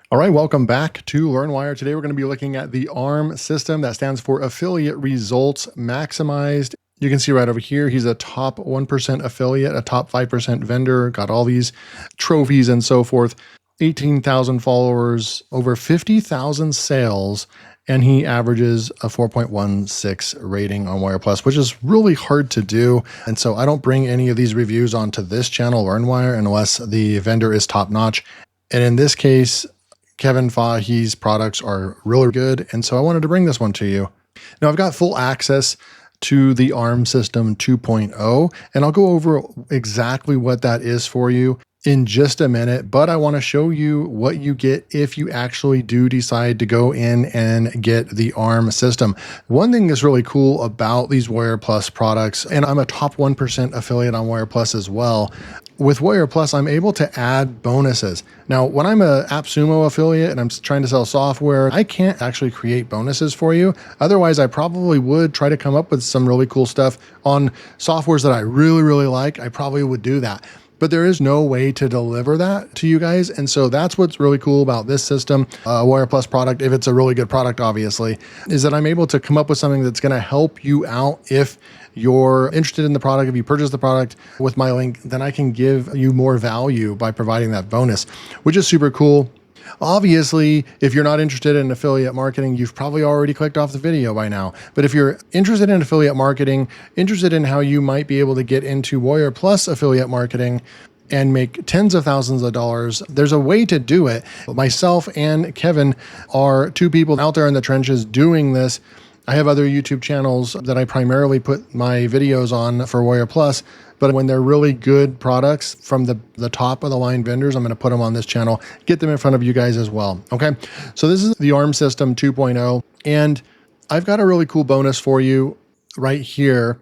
All right, welcome back to LearnWire. Today we're going to be looking at the ARM system. That stands for Affiliate Results Maximized. You can see right over here, he's a top 1% affiliate, a top 5% vendor, got all these trophies and so forth, 18,000 followers, over 50,000 sales, and he averages a 4.16 rating on Wire Plus, which is really hard to do. And so I don't bring any of these reviews onto this channel, LearnWire, unless the vendor is top notch. And in this case, Kevin Fahey's products are really good, and so I wanted to bring this one to you. Now, I've got full access to the ARM System 2.0, and I'll go over exactly what that is for you in just a minute, but I want to show you what you get if you actually do decide to go in and get the ARM system. One thing that's really cool about these Wire Plus products, and I'm a top 1% affiliate on Wire Plus as well, with Wire Plus, I'm able to add bonuses. Now, when I'm a AppSumo affiliate and I'm trying to sell software, I can't actually create bonuses for you. Otherwise, I probably would try to come up with some really cool stuff on softwares that I really, really like. I probably would do that. But there is no way to deliver that to you guys. And so that's what's really cool about this system, Wire Plus product, if it's a really good product, obviously, is that I'm able to come up with something that's going to help you out. If you're interested in the product, if you purchase the product with my link, then I can give you more value by providing that bonus, which is super cool. Obviously, if you're not interested in affiliate marketing, you've probably already clicked off the video by now. But if you're interested in affiliate marketing, interested in how you might be able to get into Wire Plus affiliate marketing and make tens of thousands of dollars, there's a way to do it. Myself and Kevin are two people out there in the trenches doing this. I have other YouTube channels that I primarily put my videos on for Wire Plus, but when they're really good products from the top of the line vendors, I'm going to put them on this channel, get them in front of you guys as well. Okay. So this is the ARM System 2.0, and I've got a really cool bonus for you right here.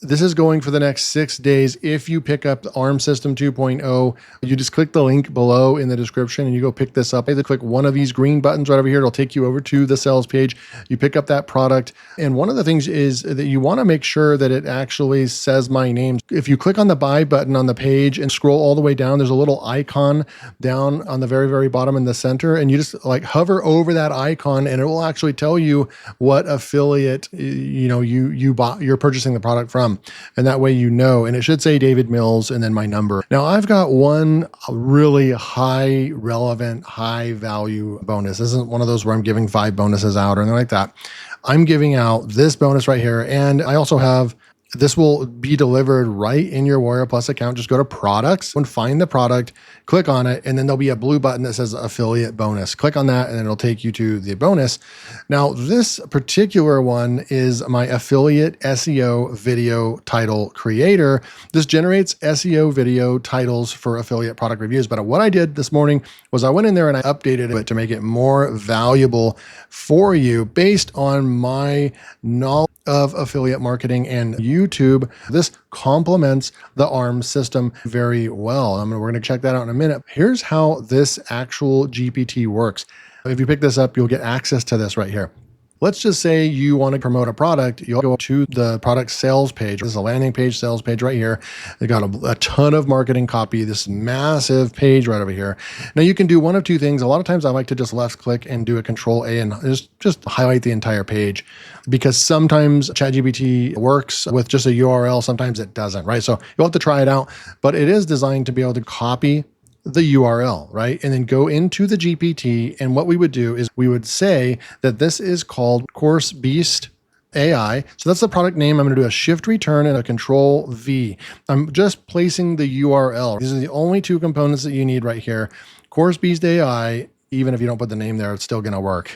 This is going for the next 6 days. If you pick up the ARM System 2.0, you just click the link below in the description and you go pick this up. Either click one of these green buttons right over here. It'll take you over to the sales page. You pick up that product. And one of the things is that you want to make sure that it actually says my name. If you click on the buy button on the page and scroll all the way down, there's a little icon down on the very, very bottom in the center. And you just like hover over that icon and it will actually tell you what affiliate, you're purchasing the product from. And that way, and it should say David Mills and then my number. Now I've got one really high relevant, high value bonus. This isn't one of those where I'm giving 5 bonuses out or anything like that. I'm giving out this bonus right here. And I also have, this will be delivered right in your Wire Plus account. Just go to products and find the product, click on it, and then there'll be a blue button that says affiliate bonus. Click on that and it'll take you to the bonus. Now, this particular one is my affiliate SEO video title creator. This generates SEO video titles for affiliate product reviews. But what I did this morning was I went in there and I updated it to make it more valuable for you based on my knowledge of affiliate marketing and YouTube. This complements the ARM system very well. We're going to check that out in a minute. Here's how this actual GPT works. If you pick this up, you'll get access to this right here. Let's just say you want to promote a product. You'll go to the product sales page. This is a landing page, sales page right here. They got a ton of marketing copy, this massive page right over here. Now you can do one of two things. A lot of times I like to just left click and do a Control A and just highlight the entire page, because sometimes ChatGPT works with just a URL. Sometimes it doesn't, right? So you'll have to try it out, but it is designed to be able to copy the URL, right? And then go into the GPT. And what we would do is we would say that this is called Course Beast AI. So that's the product name. I'm going to do a shift return and a Control V. I'm just placing the URL. These are the only 2 components that you need right here. Course Beast AI. Even if you don't put the name there, it's still going to work.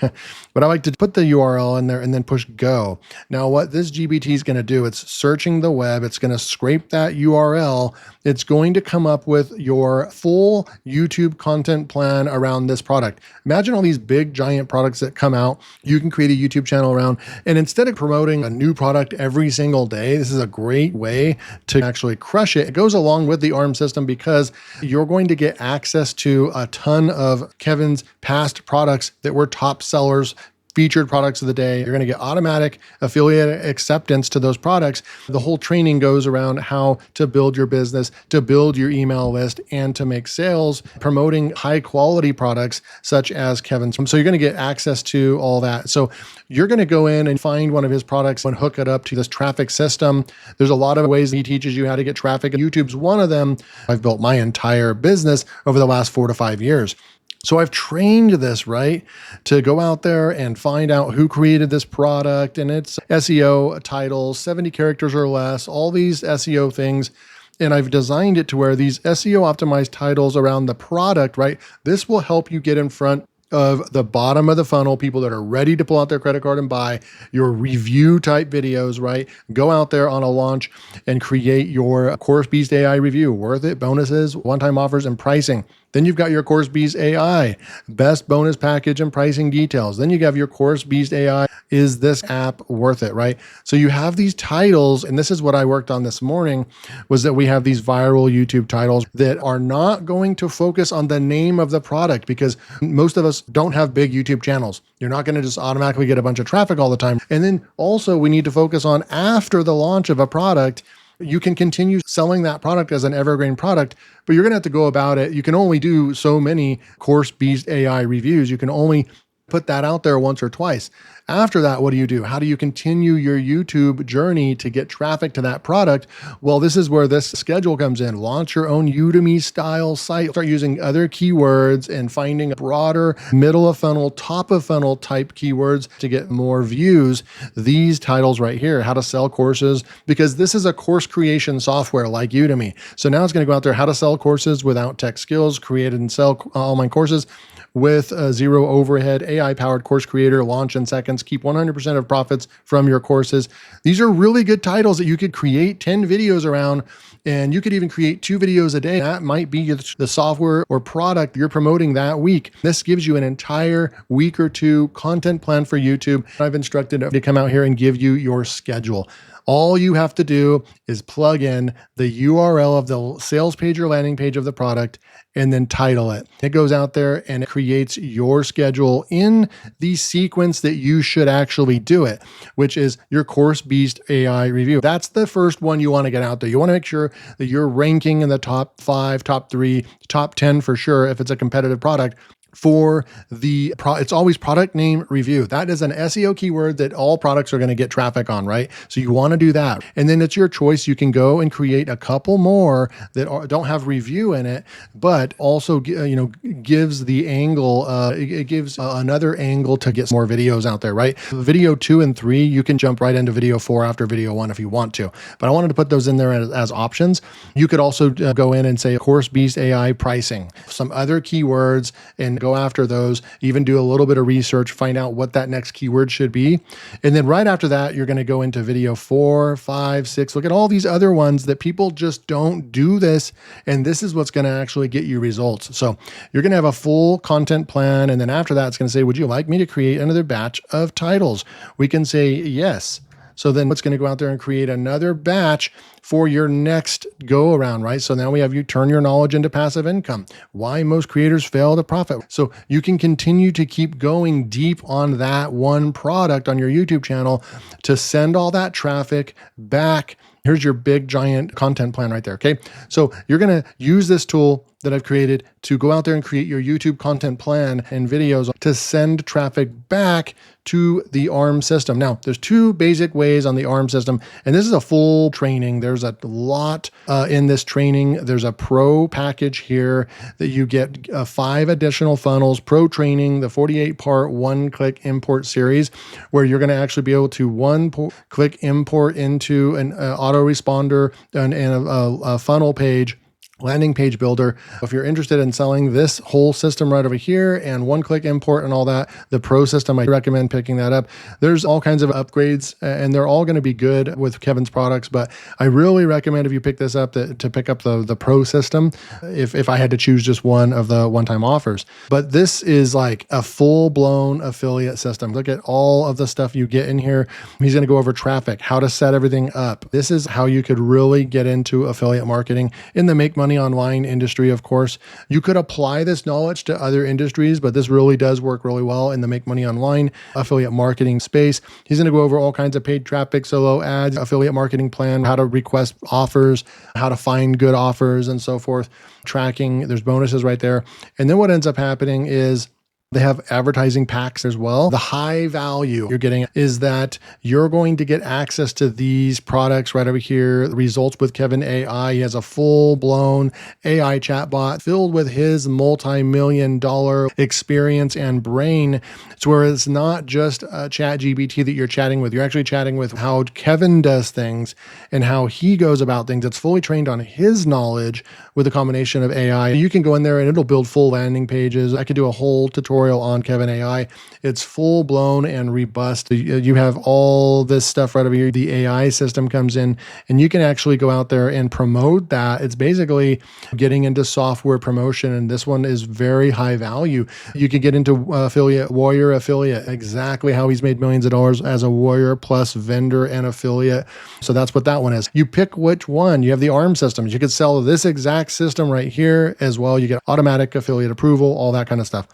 But I like to put the URL in there and then push go. Now what this GPT is going to do, it's searching the web. It's going to scrape that URL. It's going to come up with your full YouTube content plan around this product. Imagine all these big giant products that come out, you can create a YouTube channel around. And instead of promoting a new product every single day, this is a great way to actually crush it. It goes along with the ARM system because you're going to get access to a ton of Kevin's past products that were top sellers featured products of the day. You're going to get automatic affiliate acceptance to those products. The whole training goes around how to build your business, to build your email list, and to make sales, promoting high quality products such as Kevin's. So you're going to get access to all that. So you're going to go in and find one of his products and hook it up to this traffic system. There's a lot of ways he teaches you how to get traffic. YouTube's one of them. I've built my entire business over the last 4 to 5 years. So I've trained this, right, to go out there and find out who created this product and its SEO titles, 70 characters or less, all these SEO things. And I've designed it to where these SEO optimized titles around the product, right, this will help you get in front of the bottom of the funnel, people that are ready to pull out their credit card and buy your review type videos, right? Go out there on a launch and create your Course Beast AI review, worth it, bonuses, one-time offers, and pricing. Then you've got your Course Beast AI, best bonus package and pricing details. Then you have your Course Beast AI, is this app worth it, right? So you have these titles, and this is what I worked on this morning, was that we have these viral YouTube titles that are not going to focus on the name of the product, because most of us don't have big YouTube channels. You're not going to just automatically get a bunch of traffic all the time. And then also we need to focus on, after the launch of a product, you can continue selling that product as an evergreen product, but you're going to have to go about it. You can only do so many Course Beast AI reviews. You can only put that out there once or twice. After that, what do you do? How do you continue your YouTube journey to get traffic to that product? Well, this is where this schedule comes in. Launch your own Udemy style site. Start using other keywords and finding broader middle of funnel, top of funnel type keywords to get more views. These titles right here, how to sell courses, because this is a course creation software like Udemy. So now it's going to go out there, how to sell courses without tech skills, create and sell online courses with a zero overhead, AI-powered course creator, launch in seconds, keep 100% of profits from your courses. These are really good titles that you could create 10 videos around, and you could even create 2 videos a day. That might be the software or product you're promoting that week. This gives you an entire week or 2 content plan for YouTube. I've instructed to come out here and give you your schedule. All you have to do is plug in the URL of the sales page or landing page of the product and then title it. It goes out there and it creates your schedule in the sequence that you should actually do it, which is your Course Beast AI review. That's the first one you want to get out there. You want to make sure that you're ranking in the top 5, top 3, top 10 for sure if it's a competitive product. For it's always product name review. That is an SEO keyword that all products are going to get traffic on, right? So you want to do that. And then it's your choice. You can go and create a couple more that don't have review in it, but also, gives the angle, it gives another angle to get more videos out there, right? Video 2 and 3, you can jump right into video 4 after video 1 if you want to, but I wanted to put those in there as options. You could also go in and say Course Beast AI pricing, some other keywords, and go after those, even do a little bit of research, find out what that next keyword should be. And then right after that, you're going to go into video 4, 5, 6. Look at all these other ones that people just don't do this. And this is what's going to actually get you results. So you're going to have a full content plan. And then after that, it's going to say, would you like me to create another batch of titles? We can say yes. So then it's going to go out there and create another batch for your next go around, right? So now we have you turn your knowledge into passive income. Why most creators fail to profit. So you can continue to keep going deep on that one product on your YouTube channel to send all that traffic back. Here's your big giant content plan right there. Okay. So you're going to use this tool that I've created to go out there and create your YouTube content plan and videos to send traffic back to the ARM system. Now, there's 2 basic ways on the ARM system, and this is a full training. There's a lot in this training. There's a pro package here that you get 5 additional funnels, pro training, the 48-part one-click import series, where you're going to actually be able to one-click import into an autoresponder and a funnel page, landing page builder. If you're interested in selling this whole system right over here and one-click import and all that, the pro system, I recommend picking that up. There's all kinds of upgrades and they're all going to be good with Kevin's products, but I really recommend if you pick this up to pick up the pro system if I had to choose just one of the one-time offers. But this is like a full-blown affiliate system. Look at all of the stuff you get in here. He's going to go over traffic, how to set everything up. This is how you could really get into affiliate marketing in the Make Money money online industry, of course. You could apply this knowledge to other industries, but this really does work really well in the make money online affiliate marketing space. He's going to go over all kinds of paid traffic, solo ads, affiliate marketing plan, how to request offers, how to find good offers and so forth, tracking. There's bonuses right there. And then what ends up happening is they have advertising packs as well. The high value you're getting is that you're going to get access to these products right over here. Results with Kevin AI. He has a full-blown AI chatbot filled with his multi-million-dollar experience and brain. It's where it's not just a ChatGPT that you're chatting with. You're actually chatting with how Kevin does things and how he goes about things. It's fully trained on his knowledge with a combination of AI. You can go in there and it'll build full landing pages. I could do a whole tutorial on Kevin AI. It's full blown and robust. You have all this stuff right over here. The AI system comes in and you can actually go out there and promote that. It's basically getting into software promotion. And this one is very high value. You can get into Warrior Affiliate, exactly how he's made millions of dollars as a Warrior Plus vendor and affiliate. So that's what that one is. You pick which one. You have the ARM systems. You could sell this exact system right here as well. You get automatic affiliate approval, all that kind of stuff.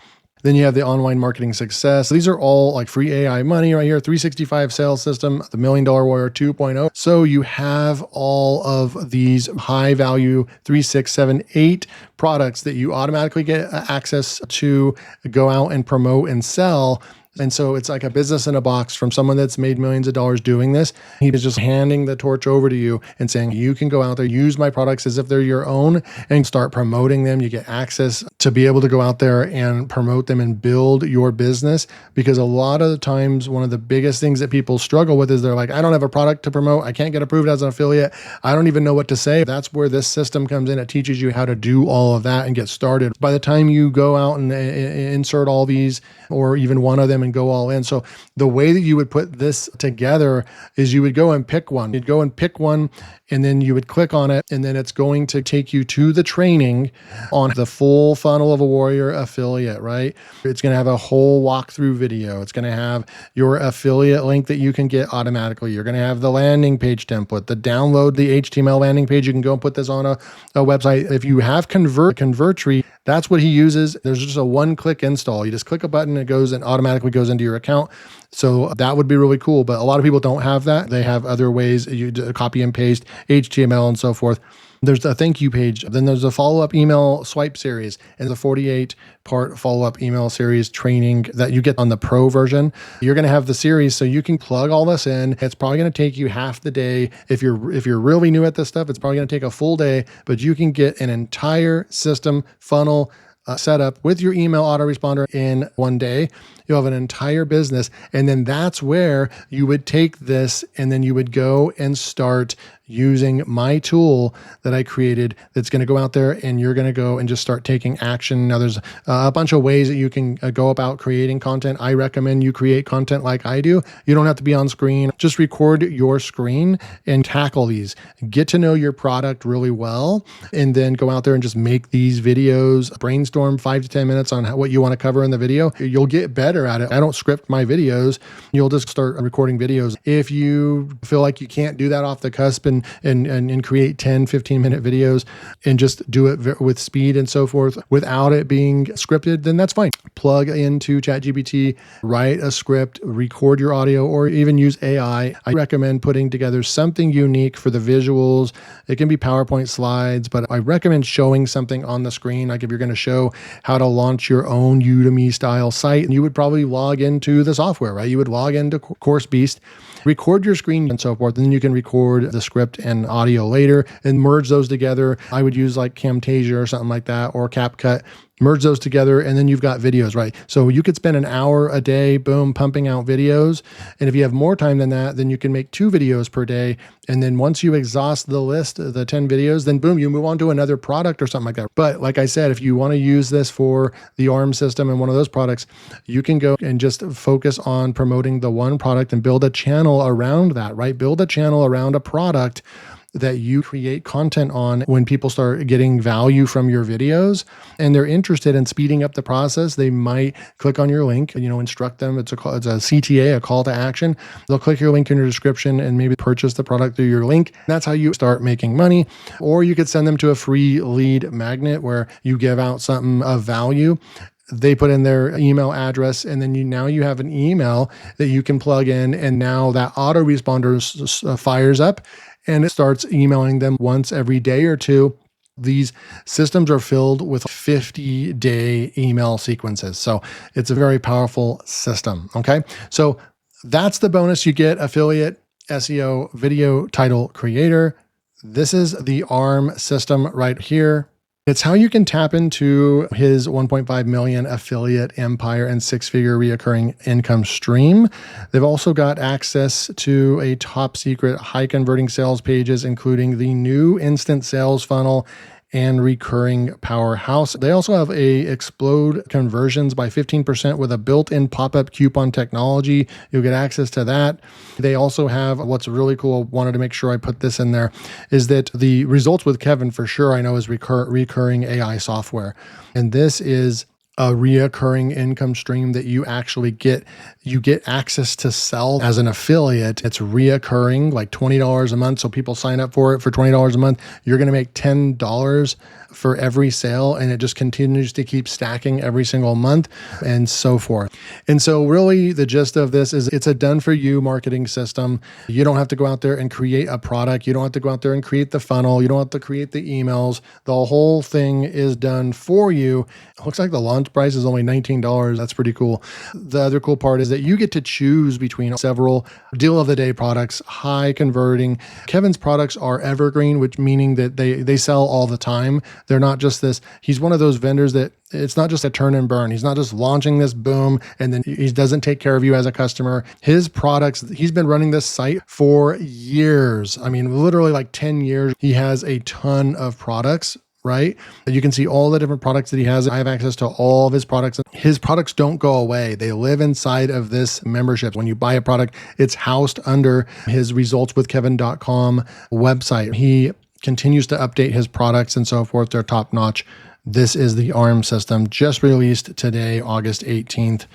Then you have the online marketing success. These are all like free AI money right here, 365 sales system, the $1 Million Warrior 2.0. So you have all of these high value 3, 6, 7, 8 products that you automatically get access to go out and promote and sell. And so it's like a business in a box from someone that's made millions of dollars doing this. He is just handing the torch over to you and saying, you can go out there, use my products as if they're your own and start promoting them. You get access to be able to go out there and promote them and build your business. Because a lot of the times, one of the biggest things that people struggle with is they're like, I don't have a product to promote. I can't get approved as an affiliate. I don't even know what to say. That's where this system comes in. It teaches you how to do all of that and get started. By the time you go out and insert all these or even one of them and go all in. So the way that you would put this together is you would go and pick one. You'd go and pick one and then you would click on it and then it's going to take you to the training on the full funnel of a Warrior affiliate, right? It's going to have a whole walkthrough video. It's going to have your affiliate link that you can get automatically. You're going to have the landing page template, the download the HTML landing page. You can go and put this on a website. If you have Convertri, that's what he uses. There's just a one-click install. You just click a button, it goes and automatically goes into your account. So that would be really cool. But a lot of people don't have that. They have other ways. You copy and paste HTML and so forth. There's a thank you page. Then there's a follow-up email swipe series and the 48-part follow-up email series training that you get on the pro version. You're going to have the series so you can plug all this in. It's probably going to take you half the day. If you're really new at this stuff, it's probably going to take a full day, but you can get an entire system funnel set up with your email autoresponder in one day. You'll have an entire business. And then that's where you would take this and then you would go and start using my tool that I created that's going to go out there and you're going to go and just start taking action. Now there's a bunch of ways that you can go about creating content. I recommend you create content like I do. You don't have to be on screen. Just record your screen and tackle these. Get to know your product really well and then go out there and just make these videos. Brainstorm 5 to 10 minutes on what you want to cover in the video. You'll get better at it. I don't script my videos. You'll just start recording videos. If you feel like you can't do that off the cusp and create 10, 15-minute videos and just do it with speed and so forth without it being scripted, then that's fine. Plug into ChatGPT, write a script, record your audio, or even use AI. I recommend putting together something unique for the visuals. It can be PowerPoint slides, but I recommend showing something on the screen. Like if you're going to show how to launch your own Udemy style site, you would probably log into the software, right? You would log into CourseBeast, record your screen and so forth. And then you can record the script and audio later and merge those together. I would use like Camtasia or something like that, or CapCut. Merge those together, and then you've got videos, right? So you could spend an hour a day, boom, pumping out videos. And if you have more time than that, then you can make 2 videos per day. And then once you exhaust the list, the 10 videos, then boom, you move on to another product or something like that. But like I said, if you want to use this for the ARM system and one of those products, you can go and just focus on promoting the one product and build a channel around that, right? Build a channel around a product that you create content on. When people start getting value from your videos and they're interested in speeding up the process, they might click on your link, instruct them. It's a CTA, a call to action. They'll click your link in your description and maybe purchase the product through your link. That's how you start making money. Or you could send them to a free lead magnet where you give out something of value. They put in their email address, and then now you have an email that you can plug in, and now that autoresponder fires up and it starts emailing them once every day or two. These systems are filled with 50-day email sequences. So it's a very powerful system. Okay. So that's the bonus you get: affiliate SEO video title creator. This is the ARM system right here. It's how you can tap into his 1.5 million affiliate empire and 6-figure reoccurring income stream. They've also got access to a top secret high converting sales pages, including the new instant sales funnel and recurring powerhouse. They also have a explode conversions by 15% with a built-in pop-up coupon technology. You'll get access to that. They also have, what's really cool, wanted to make sure I put this in there, is that the results with Kevin, for sure, I know is recurring AI software. And this is a reoccurring income stream that you actually get. You get access to sell as an affiliate. It's reoccurring, like $20 a month. So people sign up for it for $20 a month. You're going to make $10 for every sale, and it just continues to keep stacking every single month and so forth. And so really the gist of this is it's a done for you marketing system. You don't have to go out there and create a product. You don't have to go out there and create the funnel. You don't have to create the emails. The whole thing is done for you. It looks like the launch price is only $19. That's pretty cool. The other cool part is that you get to choose between several deal of the day products, high converting. Kevin's products are evergreen, which meaning that they sell all the time. They're not just this. He's one of those vendors that it's not just a turn and burn. He's not just launching this boom and then he doesn't take care of you as a customer. His products, he's been running this site for years. I mean, literally like 10 years. He has a ton of products, right? You can see all the different products that he has. I have access to all of his products. His products don't go away. They live inside of this membership. When you buy a product, it's housed under his resultswithkevin.com website. He continues to update his products and so forth. They're top notch. This is the ARM system, just released today, August 18th,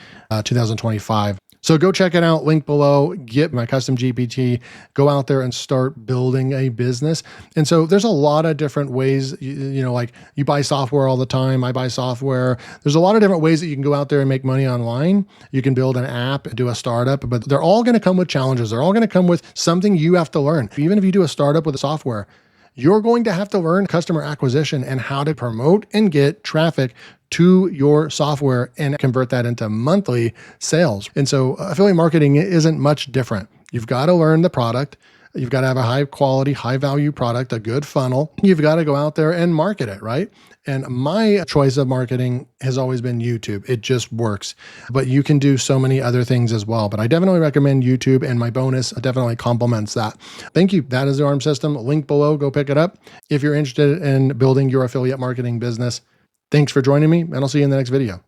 2025. So go check it out, link below, get my custom GPT, go out there and start building a business. And so there's a lot of different ways, like you buy software all the time. I buy software. There's a lot of different ways that you can go out there and make money online. You can build an app, do a startup, but they're all going to come with challenges. They're all going to come with something you have to learn. Even if you do a startup with a software, you're going to have to learn customer acquisition and how to promote and get traffic to your software and convert that into monthly sales. And so affiliate marketing isn't much different. You've got to learn the product. You've got to have a high quality, high value product, a good funnel. You've got to go out there and market it, right? And my choice of marketing has always been YouTube. It just works. But you can do so many other things as well. But I definitely recommend YouTube, and my bonus definitely complements that. Thank you. That is the ARM system. Link below. Go pick it up if you're interested in building your affiliate marketing business. Thanks for joining me, and I'll see you in the next video.